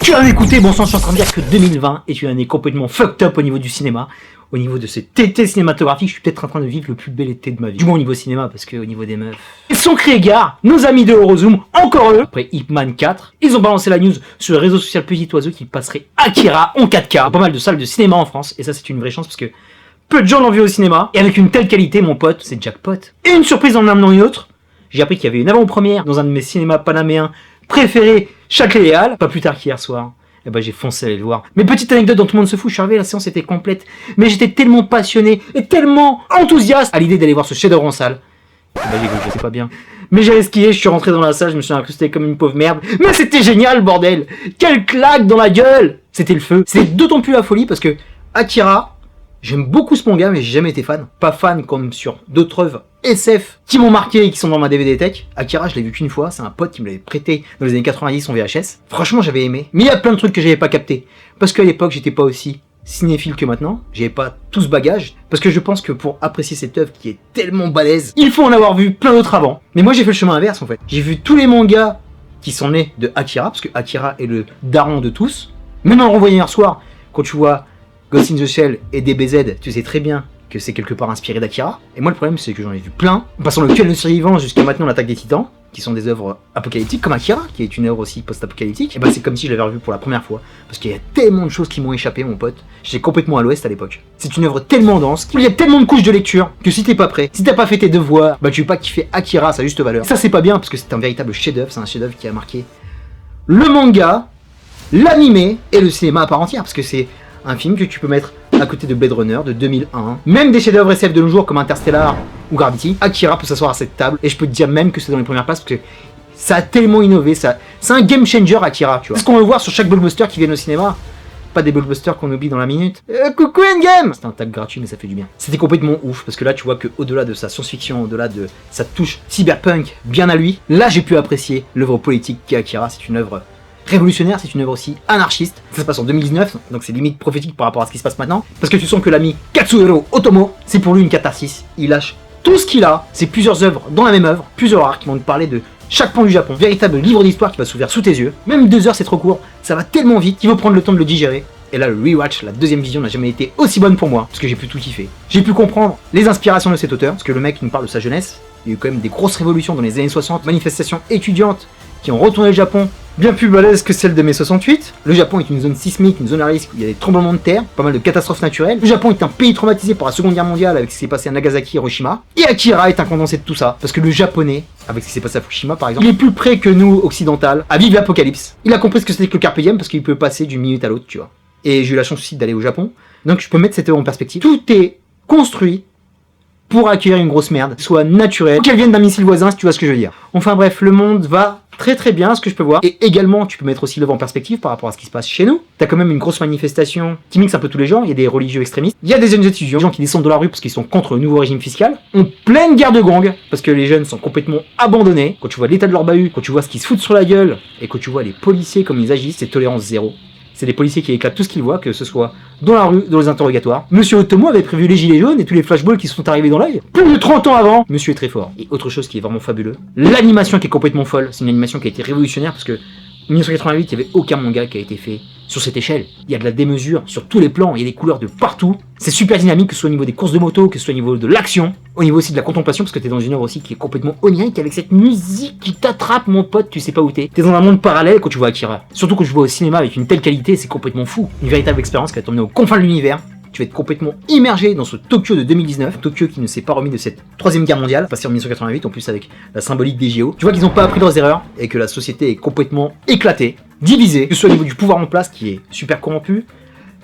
Tu vas m'écouter, bon sang, je suis en train de dire que 2020 est une année complètement fucked up au niveau du cinéma. Au niveau de cet été cinématographique, je suis peut-être en train de vivre le plus bel été de ma vie. Du moins au niveau cinéma, parce que au niveau des meufs... Ils sont créés gare, nos amis de Eurozoom, encore eux. Après Ip Man 4, ils ont balancé la news sur le réseau social Petit Oiseau qui passerait Akira en 4K. Pas mal de salles de cinéma en France, et ça c'est une vraie chance parce que peu de gens l'ont vu au cinéma. Et avec une telle qualité, mon pote, c'est jackpot. Et une surprise en amenant une autre, j'ai appris qu'il y avait une avant-première dans un de mes cinémas panaméens préférés, Châtelet et Halles, pas plus tard qu'hier soir. Et bah j'ai foncé aller le voir. Mais petite anecdote dont tout le monde se fout, je suis arrivé, la séance était complète. Mais j'étais tellement passionné et tellement enthousiaste à l'idée d'aller voir ce chef-d'œuvre en salle. Et bah j'ai cru que c'était pas bien. Mais j'ai esquivé, je suis rentré dans la salle, je me suis incrusté comme une pauvre merde. Mais c'était génial, bordel! Quelle claque dans la gueule! C'était le feu. C'est d'autant plus la folie parce que Akira, j'aime beaucoup ce manga, mais j'ai jamais été fan. Pas fan comme sur d'autres œuvres SF qui m'ont marqué et qui sont dans ma DVD Tech. Akira, je l'ai vu qu'une fois, c'est un pote qui me l'avait prêté dans les années 90 en VHS. Franchement, j'avais aimé. Mais il y a plein de trucs que j'avais pas capté. Parce qu'à l'époque, j'étais pas aussi cinéphile que maintenant. J'avais pas tout ce bagage. Parce que je pense que pour apprécier cette œuvre qui est tellement balèze, il faut en avoir vu plein d'autres avant. Mais moi, j'ai fait le chemin inverse en fait. J'ai vu tous les mangas qui sont nés de Akira, parce que Akira est le daron de tous. Même en le revoyant hier soir, quand tu vois Ghost in the Shell et DBZ, tu sais très bien que c'est quelque part inspiré d'Akira. Et moi le problème c'est que j'en ai vu plein, en passant le Tuel de survivants jusqu'à maintenant l'Attaque des Titans, qui sont des œuvres apocalyptiques, comme Akira, qui est une œuvre aussi post-apocalyptique. Et bah c'est comme si je l'avais revu pour la première fois, parce qu'il y a tellement de choses qui m'ont échappé mon pote, j'étais complètement à l'ouest à l'époque. C'est une œuvre tellement dense, il y a tellement de couches de lecture, que si t'es pas prêt, si t'as pas fait tes devoirs, bah tu veux pas kiffer Akira à sa juste valeur. Et ça c'est pas bien, parce que c'est un véritable chef-d'œuvre, c'est un chef-d'œuvre qui a marqué le manga, l'animé et le cinéma à part entière, parce que c'est un film que tu peux mettre à côté de Blade Runner de 2001, même des chefs-d'œuvre SF de nos jours comme Interstellar ou Gravity. Akira peut s'asseoir à cette table et je peux te dire même que c'est dans les premières places parce que ça a tellement innové, c'est un game changer Akira, tu vois. C'est ce qu'on veut voir sur chaque blockbuster qui vient au cinéma, pas des blockbusters qu'on oublie dans la minute. Coucou Endgame! C'était un tag gratuit mais ça fait du bien. C'était complètement ouf parce que là tu vois que au-delà de sa science-fiction, au-delà de sa touche cyberpunk bien à lui, là j'ai pu apprécier l'œuvre politique qu'est Akira. C'est une œuvre révolutionnaire, c'est une œuvre aussi anarchiste. Ça se passe en 2019, donc c'est limite prophétique par rapport à ce qui se passe maintenant. Parce que tu sens que l'ami Katsuhiro Otomo, c'est pour lui une catharsis. Il lâche tout ce qu'il a, c'est plusieurs œuvres dans la même œuvre, plusieurs arcs qui vont te parler de chaque pan du Japon. Véritable livre d'histoire qui va s'ouvrir sous tes yeux. Même 2 heures c'est trop court, ça va tellement vite qu'il faut prendre le temps de le digérer. Et là le rewatch, la deuxième vision n'a jamais été aussi bonne pour moi, parce que j'ai pu tout kiffer. J'ai pu comprendre les inspirations de cet auteur, parce que le mec nous parle de sa jeunesse. Il y a eu quand même des grosses révolutions dans les années 60, manifestations étudiantes qui ont retourné le Japon bien plus balèze que celle de mai 68. Le Japon est une zone sismique, une zone à risque où il y a des tremblements de terre, pas mal de catastrophes naturelles. Le Japon est un pays traumatisé par la Seconde Guerre mondiale avec ce qui s'est passé à Nagasaki et Hiroshima. Et Akira est un condensé de tout ça, parce que le japonais, avec ce qui s'est passé à Fukushima par exemple, il est plus près que nous, occidental, à vivre l'apocalypse. Il a compris ce que c'était que le carpe diem parce qu'il peut passer d'une minute à l'autre, tu vois. Et j'ai eu la chance aussi d'aller au Japon, donc je peux mettre cette œuvre en perspective. Tout est construit pour accueillir une grosse merde, soit naturelle, ou qu'elle vienne d'un missile voisin, si tu vois ce que je veux dire. Enfin bref, le monde va très très bien, ce que je peux voir. Et également, tu peux mettre aussi l'œuvre en perspective par rapport à ce qui se passe chez nous. T'as quand même une grosse manifestation qui mixe un peu tous les genres. Il y a des religieux extrémistes, il y a des jeunes étudiants, des gens qui descendent de la rue parce qu'ils sont contre le nouveau régime fiscal, en pleine guerre de gang, parce que les jeunes sont complètement abandonnés. Quand tu vois l'état de leur bahut, quand tu vois ce qu'ils se foutent sur la gueule, et quand tu vois les policiers comme ils agissent, c'est tolérance zéro. C'est des policiers qui éclatent tout ce qu'ils voient, que ce soit dans la rue, dans les interrogatoires. Monsieur Otomo avait prévu les gilets jaunes et tous les flashballs qui sont arrivés dans l'œil. Plus de 30 ans avant, monsieur est très fort. Et autre chose qui est vraiment fabuleux, l'animation qui est complètement folle. C'est une animation qui a été révolutionnaire parce que en 1988, il n'y avait aucun manga qui a été fait sur cette échelle. Il y a de la démesure sur tous les plans, il y a des couleurs de partout. C'est super dynamique, que ce soit au niveau des courses de moto, que ce soit au niveau de l'action, au niveau aussi de la contemplation, parce que t'es dans une œuvre aussi qui est complètement onirique, avec cette musique qui t'attrape, mon pote, tu sais pas où t'es. T'es dans un monde parallèle quand tu vois Akira. Surtout quand je vois au cinéma avec une telle qualité, c'est complètement fou. Une véritable expérience qui va t'emmener aux confins de l'univers. Tu vas être complètement immergé dans ce Tokyo de 2019, Tokyo qui ne s'est pas remis de cette troisième guerre mondiale, passée en 1988, en plus avec la symbolique des JO. Tu vois qu'ils n'ont pas appris leurs erreurs, et que la société est complètement éclatée, divisée, que ce soit au niveau du pouvoir en place qui est super corrompu,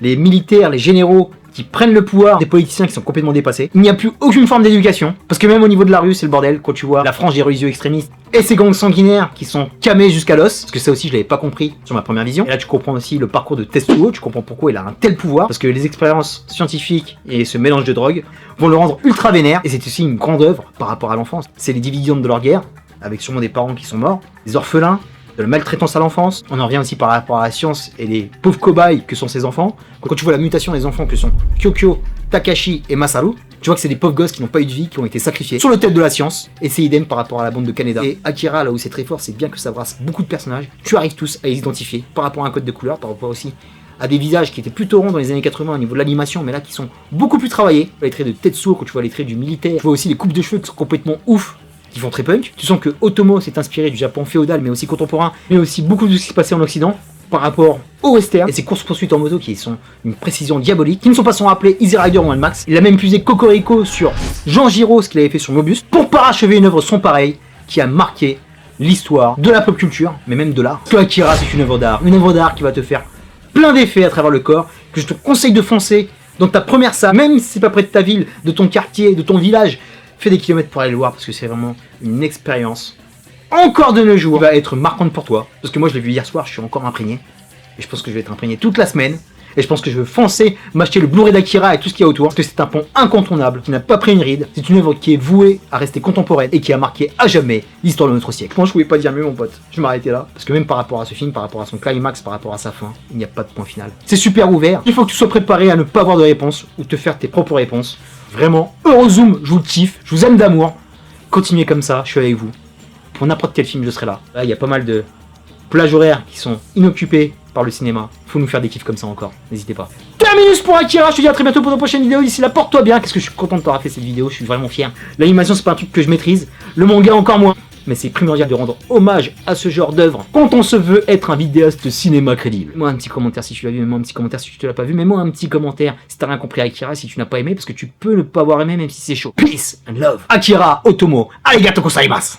les militaires, les généraux qui prennent le pouvoir, des politiciens qui sont complètement dépassés. Il n'y a plus aucune forme d'éducation, parce que même au niveau de la rue, c'est le bordel, quand tu vois la frange des religieux extrémistes et ces gangs sanguinaires qui sont camés jusqu'à l'os, parce que ça aussi je l'avais pas compris sur ma première vision. Et là tu comprends aussi le parcours de Tetsuo, tu comprends pourquoi il a un tel pouvoir, parce que les expériences scientifiques et ce mélange de drogue vont le rendre ultra vénère, et c'est aussi une grande œuvre par rapport à l'enfance. C'est les dividendes de leur guerre, avec sûrement des parents qui sont morts, des orphelins, de la maltraitance à l'enfance. On en revient aussi par rapport à la science et les pauvres cobayes que sont ces enfants. Quand tu vois la mutation des enfants que sont Kyokyo, Takashi et Masaru, tu vois que c'est des pauvres gosses qui n'ont pas eu de vie, qui ont été sacrifiés sur l'autel de la science. Et c'est idem par rapport à la bande de Kaneda. Et Akira, là où c'est très fort, c'est bien que ça brasse beaucoup de personnages. Tu arrives tous à les identifier par rapport à un code de couleur, par rapport aussi à des visages qui étaient plutôt ronds dans les années 80 au niveau de l'animation, mais là qui sont beaucoup plus travaillés. Les traits de Tetsuo, quand tu vois les traits du militaire, tu vois aussi les coupes de cheveux qui sont complètement ouf, qui font très punk. Tu sens que Otomo s'est inspiré du Japon féodal, mais aussi contemporain, mais aussi beaucoup de ce qui se passait en Occident par rapport au western. Et ces courses-poursuites en moto qui sont une précision diabolique, qui ne sont pas sans rappeler Easy Rider ou Mad Max. Il a même puisé Cocorico sur Jean Giraud, ce qu'il avait fait sur Mobius, pour parachever une œuvre sans pareil qui a marqué l'histoire de la pop culture, mais même de l'art. Parce que Akira, c'est une œuvre d'art qui va te faire plein d'effets à travers le corps, que je te conseille de foncer dans ta première salle, même si c'est pas près de ta ville, de ton quartier, de ton village. Fais des kilomètres pour aller le voir parce que c'est vraiment une expérience encore de nos jours qui va être marquante pour toi. Parce que moi je l'ai vu hier soir, je suis encore imprégné. Et je pense que je vais être imprégné toute la semaine. Et je pense que je veux foncer, m'acheter le Blu-ray d'Akira et tout ce qu'il y a autour. Parce que c'est un pont incontournable, qui n'a pas pris une ride. C'est une œuvre qui est vouée à rester contemporaine et qui a marqué à jamais l'histoire de notre siècle. Moi je pouvais pas dire mieux mon pote, je m'arrêtais là. Parce que même par rapport à ce film, par rapport à son climax, par rapport à sa fin, il n'y a pas de point final. C'est super ouvert, il faut que tu sois préparé à ne pas avoir de réponse ou te faire tes propres réponses. Vraiment, Eurozoom, je vous kiffe, je vous aime d'amour. Continuez comme ça, je suis avec vous. Pour n'importe quel film, je serai là. Là, il y a pas mal de plages horaires qui sont inoccupées par le cinéma. Faut nous faire des kiffs comme ça encore, n'hésitez pas. Terminus pour Akira, je te dis à très bientôt pour une prochaine vidéo. D'ici là, porte-toi bien. Qu'est-ce que je suis content de t'avoir fait cette vidéo, je suis vraiment fier. L'animation, c'est pas un truc que je maîtrise. Le manga, encore moins. Mais c'est primordial de rendre hommage à ce genre d'œuvre quand on se veut être un vidéaste cinéma crédible. Mets-moi un petit commentaire si tu l'as vu, mets-moi un petit commentaire si tu l'as pas vu, mets-moi un petit commentaire si t'as rien compris à Akira, si tu n'as pas aimé, parce que tu peux ne pas avoir aimé même si c'est chaud. Peace and love. Akira Otomo, arigato gozaimasu.